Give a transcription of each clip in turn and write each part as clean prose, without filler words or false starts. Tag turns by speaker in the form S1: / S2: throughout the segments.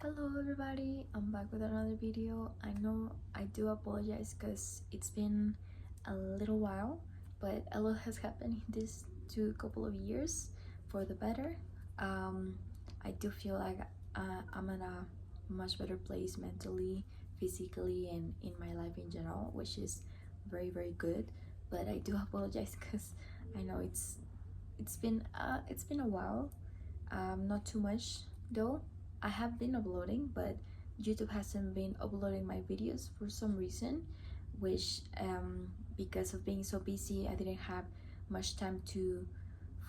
S1: Hello everybody, I'm back with another video. I know I do apologize because it's been a little while, but a lot has happened in these couple of years for the better. I do feel like I'm in a much better place mentally, physically, and in my life in general, which is very good. But I do apologize because I know it's been a while. Not too much though. I have been uploading, but YouTube hasn't been uploading my videos for some reason, which because of being so busy, I didn't have much time to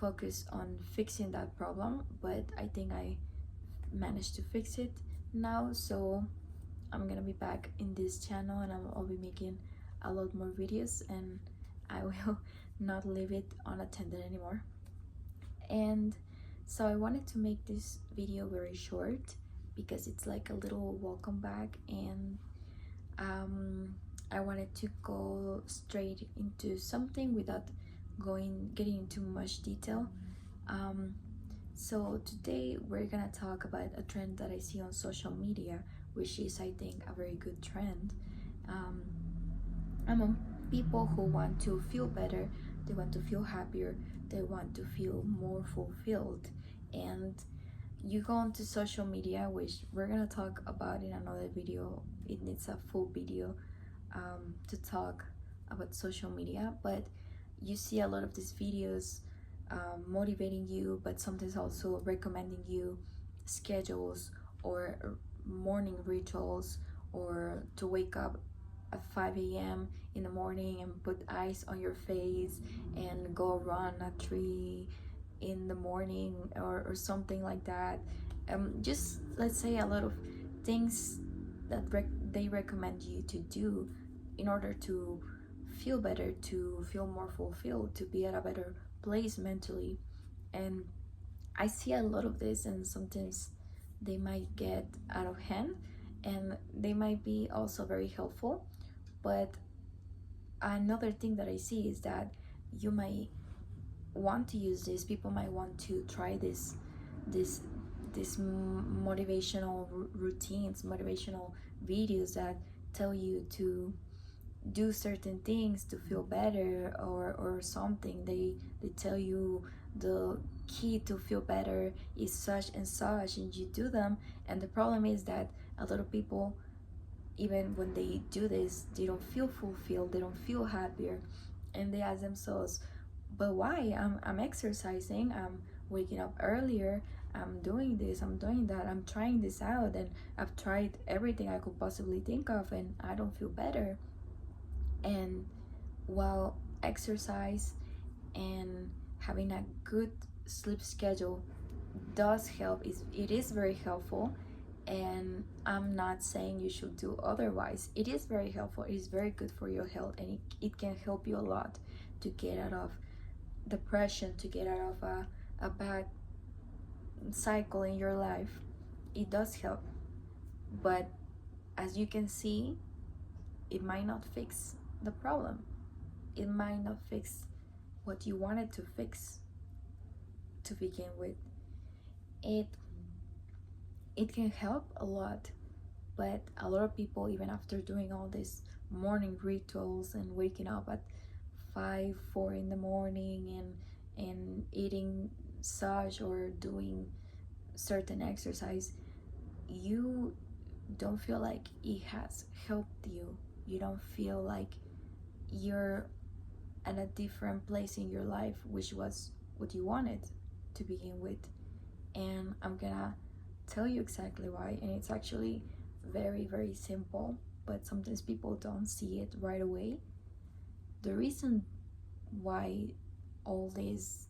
S1: focus on fixing that problem. But I think I managed to fix it now, so I'm gonna be back in this channel and I'll be making a lot more videos, and I will not leave it unattended anymore. And so I wanted to make this video very short because it's like a little welcome back, and I wanted to go straight into something without getting into much detail. um, so today we're gonna talk about a trend that I see on social media, which is, I think, a very good trend um, among people who want to feel better. They want to feel happier, they want to feel more fulfilled. And you go onto social media, which we're gonna talk about in another video. It needs a full video to talk about social media, but you see a lot of these videos motivating you, but sometimes also recommending you schedules or morning rituals, or to wake up at 5 a.m. in the morning and put ice on your face and go run a tree in the morning, or something like that. Just, let's say, a lot of things that they recommend you to do in order to feel better, to feel more fulfilled, to be at a better place mentally. And I see a lot of this, and sometimes they might get out of hand, and they might be also very helpful. But another thing that I see is that you might want to use this, people might want to try this this motivational routines, motivational videos that tell you to do certain things to feel better, or something. They tell you the key to feel better is such and such, and you do them. And the problem is that a lot of people, even when they do this, they don't feel fulfilled, they don't feel happier. And they ask themselves, but why? I'm exercising, I'm waking up earlier, I'm doing this, I'm doing that, I'm trying this out, and I've tried everything I could possibly think of, and I don't feel better. And while exercise and having a good sleep schedule does help, it is very helpful, and I'm not saying you should do otherwise. It is very helpful, it is very good for your health, and it can help you a lot to get out of depression, to get out of a bad cycle in your life. It does help, but as you can see, it might not fix the problem. It might not fix what you wanted to fix to begin with. it it can help a lot, but a lot of people, even after doing all these morning rituals and waking up at 4 in the morning, and eating such or doing certain exercise, you don't feel like it has helped you. You don't feel like you're at a different place in your life, which was what you wanted to begin with. And I'm gonna tell you exactly why. And it's actually very simple, but sometimes people don't see it right away. The reason why all these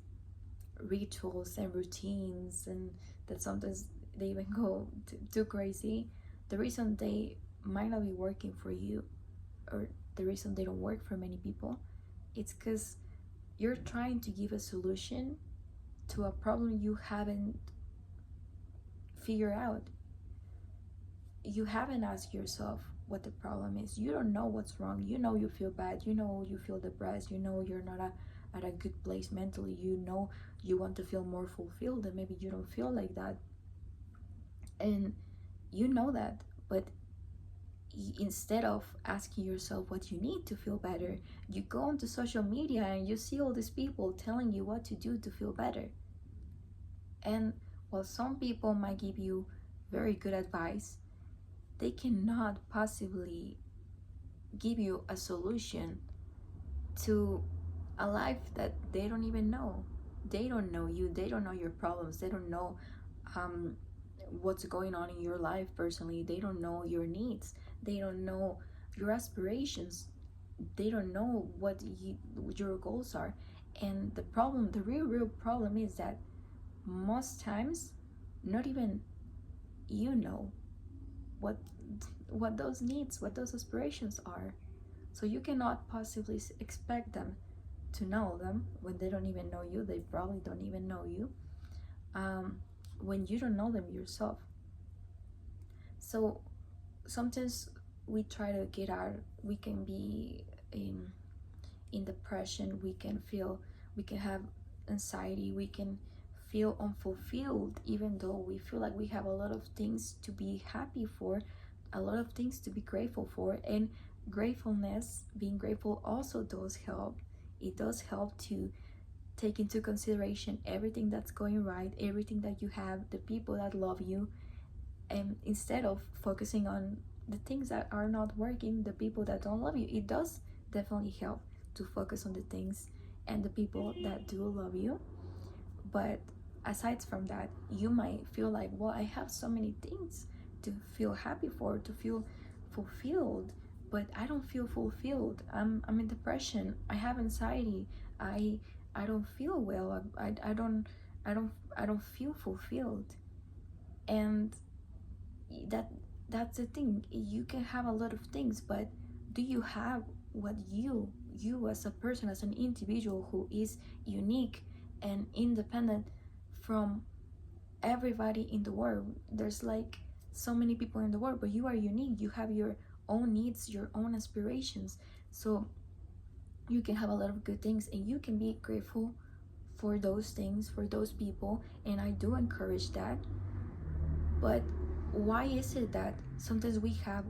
S1: rituals and routines, and that sometimes they even go too crazy, the reason they might not be working for you, or the reason they don't work for many people, it's because you're trying to give a solution to a problem you haven't figured out. You haven't asked yourself what the problem is. You don't know what's wrong. You know you feel bad, you know you feel depressed, you know you're not at a good place mentally, you know you want to feel more fulfilled, and maybe you don't feel like that. And You know that, but instead of asking yourself what you need to feel better, you go onto social media and you see all these people telling you what to do to feel better. And while some people might give you very good advice, they cannot possibly give you a solution to a life that they don't even know. They don't know you, they don't know your problems, they don't know um, what's going on in your life personally, they don't know your needs, they don't know your aspirations, they don't know what your goals are. And the problem, the real problem is that most times not even you know what what those needs, what those aspirations are. So you cannot possibly expect them to know them when they don't even know you. They probably don't even know you um, when you don't know them yourself. So sometimes we try to get out. We can be in depression. We can have anxiety. We can feel unfulfilled, even though we feel like we have a lot of things to be happy for, a lot of things to be grateful for. And gratefulness, being grateful, also does help. It does help to take into consideration everything that's going right, everything that you have, the people that love you, and instead of focusing on the things that are not working, the people that don't love you. It does definitely help to focus on the things and the people that do love you. But aside from that, you might feel like, well, I have so many things to feel happy for, to feel fulfilled, but I don't feel fulfilled. I'm in depression. I have anxiety. I I don't feel well. I don't feel fulfilled. And that that's the thing. You can have a lot of things, but do you have what you as a person, as an individual who is unique and independent from everybody in the world? There's like so many people in the world, but you are unique. You have your own needs, your own aspirations. So you can have a lot of good things, and you can be grateful for those things, for those people, and I do encourage that. But why is it that sometimes we have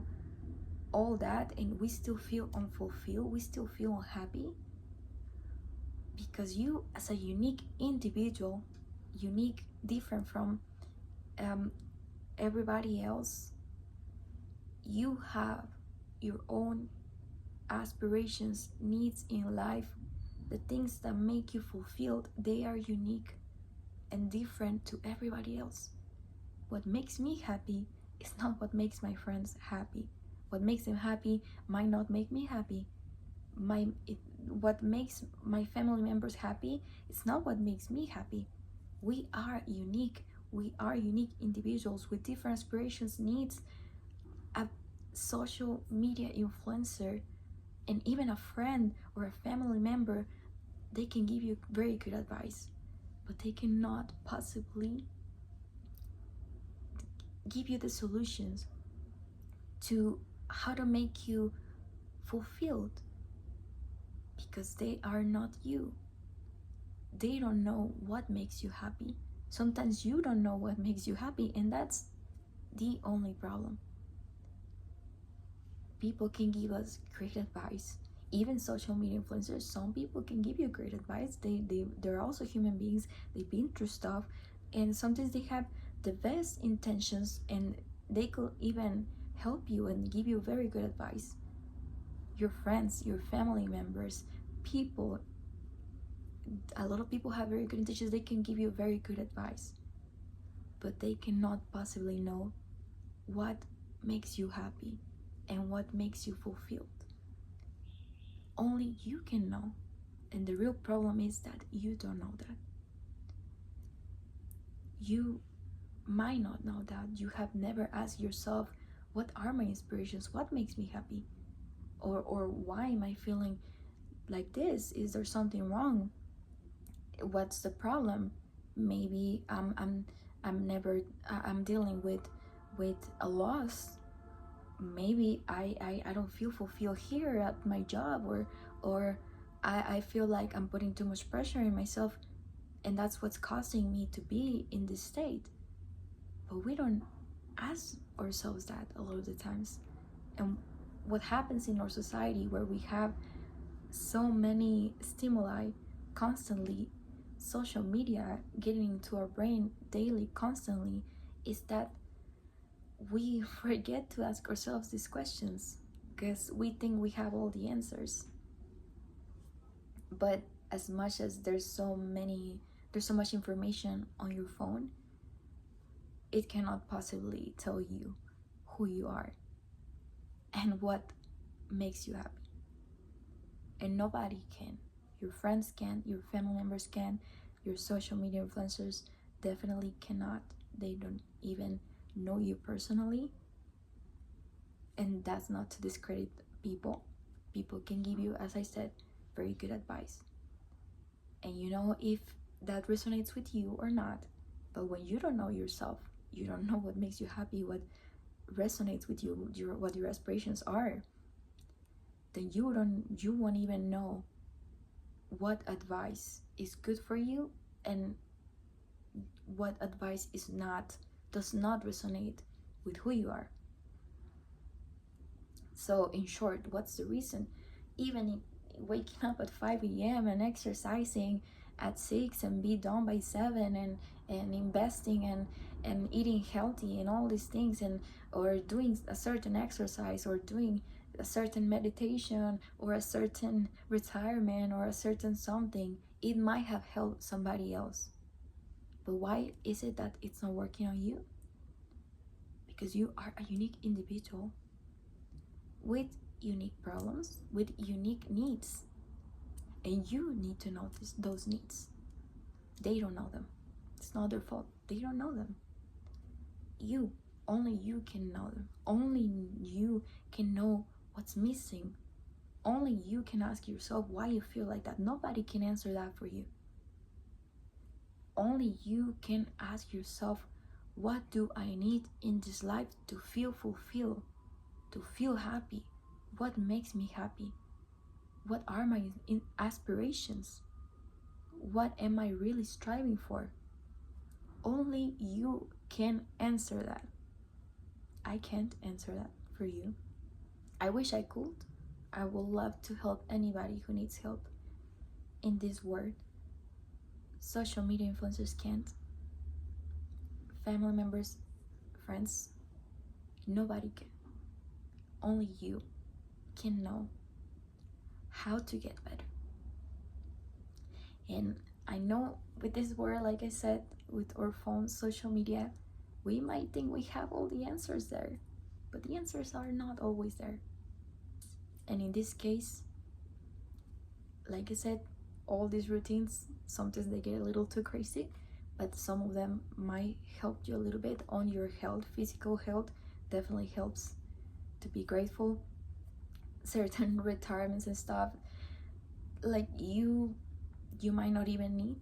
S1: all that and we still feel unfulfilled, we still feel unhappy? Because you, as a unique individual, unique, different from um, everybody else, you have your own aspirations, needs in life. The things that make you fulfilled, they are unique and different to everybody else. What makes me happy is not what makes my friends happy. What makes them happy might not make me happy. What makes my family members happy is not what makes me happy. We are unique. We are unique individuals with different aspirations, needs. A social media influencer and even a friend or a family member, they can give you very good advice, but they cannot possibly give you the solutions to how to make you fulfilled, because they are not you. They don't know what makes you happy. Sometimes you don't know what makes you happy, and that's the only problem. People can give us great advice, even social media influencers. Some people can give you great advice. They're also human beings. They've been through stuff, and sometimes they have the best intentions, and they could even help you and give you very good advice. Your friends, your family members, people, a lot of people have very good intentions. They can give you very good advice, but they cannot possibly know what makes you happy and what makes you fulfilled. Only you can know. And the real problem is that you don't know that. You might not know that. You have never asked yourself, what are my inspirations? What makes me happy? Or why am I feeling like this? Is there something wrong? What's the problem? Maybe I'm dealing with a loss. Maybe I don't feel fulfilled here at my job, or I feel like I'm putting too much pressure in myself, and that's what's causing me to be in this state. But we don't ask ourselves that a lot of the times. And what happens in our society, where we have so many stimuli constantly, social media getting into our brain daily, constantly, is that we forget to ask ourselves these questions because we think we have all the answers. But as much as there's so much information on your phone, it cannot possibly tell you who you are and what makes you happy. And nobody can. Your friends can, your family members can, your social media influencers definitely cannot. They don't even know you personally. And that's not to discredit people. People can give you, as I said, very good advice. And you know if that resonates with you or not. But when you don't know yourself, you don't know what makes you happy, what resonates with you, what your aspirations are, then you won't even know what advice is good for you and what advice does not resonate with who you are. So in short, what's the reason? Even waking up at 5 a.m. and exercising at 6 and be done by 7 and investing and eating healthy and all these things, and or doing a certain exercise or doing a certain meditation or a certain retirement or a certain something, it might have helped somebody else. But why is it that it's not working on you? Because you are a unique individual with unique problems, with unique needs. And you need to notice those needs. They don't know them. It's not their fault. They don't know them. Only you can know them. Only you can know what's missing. Only you can ask yourself why you feel like that. Nobody can answer that for you. Only you can ask yourself, what do I need in this life to feel fulfilled, to feel happy? What makes me happy? What are my aspirations? What am I really striving for? Only you can answer that. I can't answer that for you. I wish I could. I would love to help anybody who needs help in this world. Social media influencers can't. Family members, friends, nobody can. Only you can know how to get better. And I know with this world, like I said, with our phones, social media, we might think we have all the answers there, but the answers are not always there. And in this case, like I said, all these routines, sometimes they get a little too crazy, but some of them might help you a little bit on your health. Physical health definitely helps to be grateful. Certain retirements and stuff, like you might not even need.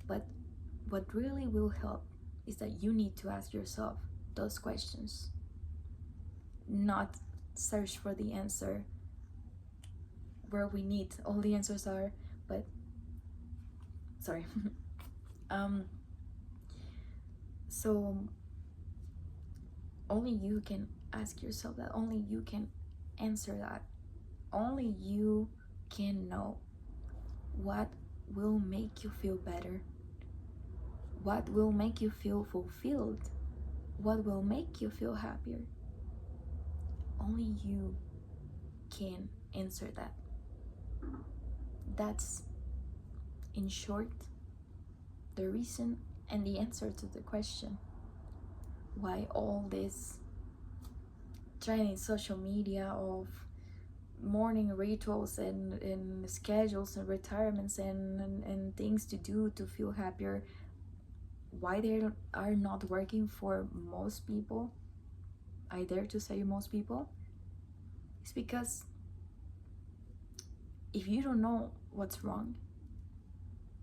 S1: But what really will help is that you need to ask yourself those questions, not search for the answer where we need all the answers are. But sorry. So only you can ask yourself that. Only you can answer that. Only you can know what will make you feel better, what will make you feel fulfilled, what will make you feel happier. Only you can answer that. That's, in short, the reason and the answer to the question why all this trending social media of morning rituals and schedules and retirements and things to do to feel happier, why they are not working for most people, I dare to say most people, is because if you don't know what's wrong,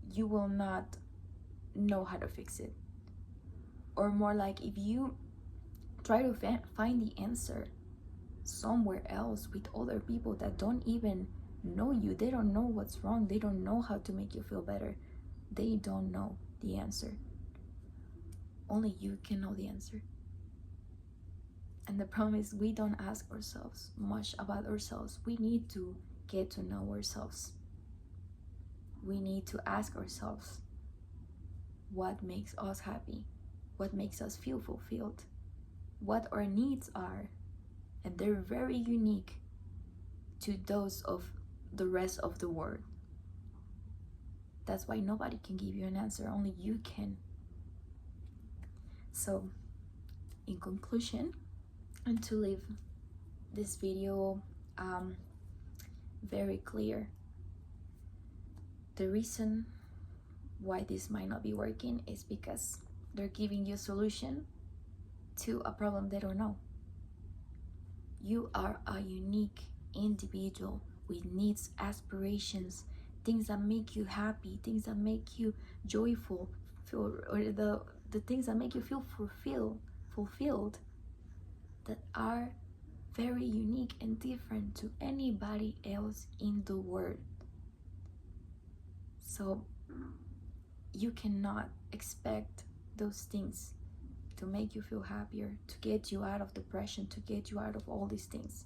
S1: you will not know how to fix it. Or more like, if you try to find the answer somewhere else with other people that don't even know you, they don't know what's wrong, they don't know how to make you feel better, they don't know the answer. Only you can know the answer. And the problem is we don't ask ourselves much about ourselves. We need to get to know ourselves. We need to ask ourselves what makes us happy, what makes us feel fulfilled, what our needs are. And they're very unique to those of the rest of the world. That's why nobody can give you an answer, only you can. So, in conclusion, and to leave this video very clear, the reason why this might not be working is because they're giving you a solution to a problem they don't know. You are a unique individual with needs, aspirations, things that make you happy, things that make you joyful, or the things that make you feel fulfilled, that are very unique and different to anybody else in the world. So you cannot expect those things to make you feel happier, to get you out of depression, to get you out of all these things,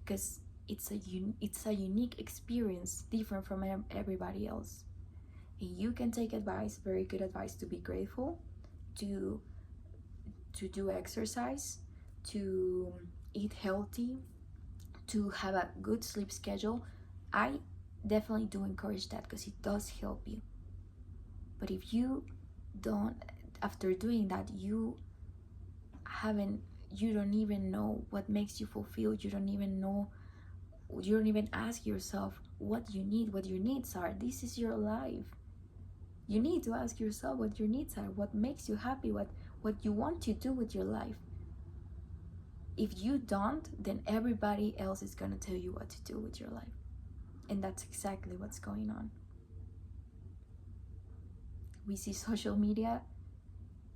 S1: because it's a unique experience, different from everybody else. And you can take advice, very good advice, to be grateful, to do exercise, to eat healthy, to have a good sleep schedule. I definitely do encourage that because it does help you. But if you don't, after doing that, you don't even know what makes you fulfilled, you don't even ask yourself what you need, what your needs are. This is your life. You need to ask yourself what your needs are, what makes you happy, what you want to do with your life. If you don't, then everybody else is going to tell you what to do with your life. And that's exactly what's going on. We see social media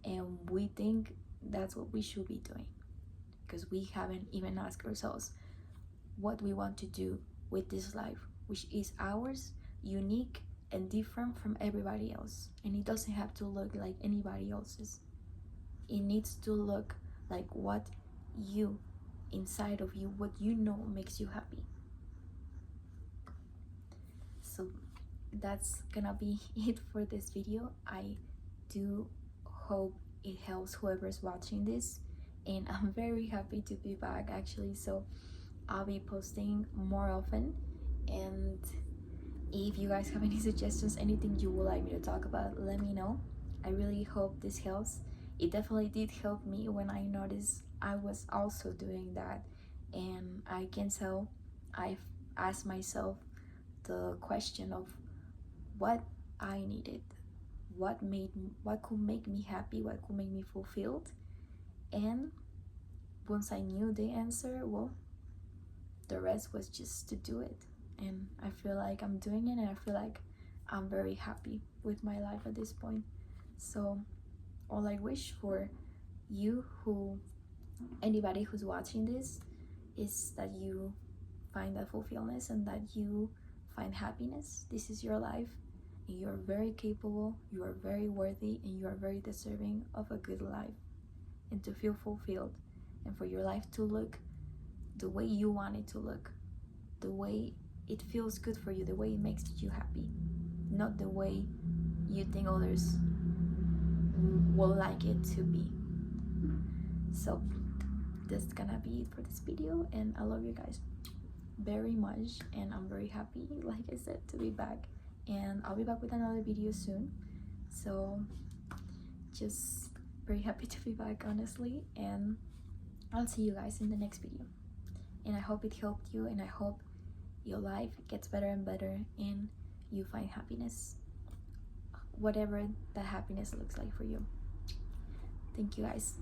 S1: and we think that's what we should be doing, because we haven't even asked ourselves what we want to do with this life, which is ours, unique and different from everybody else. And it doesn't have to look like anybody else's. It needs to look like what you, inside of you, what you know makes you happy. So that's gonna be it for this video. I do hope it helps whoever's watching this, and I'm very happy to be back actually. So I'll be posting more often, and if you guys have any suggestions, anything you would like me to talk about, let me know. I really hope this helps. It definitely did help me when I noticed I was also doing that, and I can tell I've asked myself the question of what I needed, what could make me happy, what could make me fulfilled. And once I knew the answer, well, the rest was just to do it. And I feel like I'm doing it, and I feel like I'm very happy with my life at this point. So all I wish for you, anybody who's watching this, is that you find that fulfillment and that you find happiness. This is your life, and you're very capable, you are very worthy, and you are very deserving of a good life, and to feel fulfilled, and for your life to look the way you want it to look, the way it feels good for you, the way it makes you happy, not the way you think others will like it to be. So that's gonna be it for this video, and I love you guys very much, and I'm very happy, like I said, to be back, and I'll be back with another video soon. So just very happy to be back, honestly, and I'll see you guys in the next video. And I hope it helped you, and I hope your life gets better and better, and you find happiness, whatever that happiness looks like for you. Thank you guys.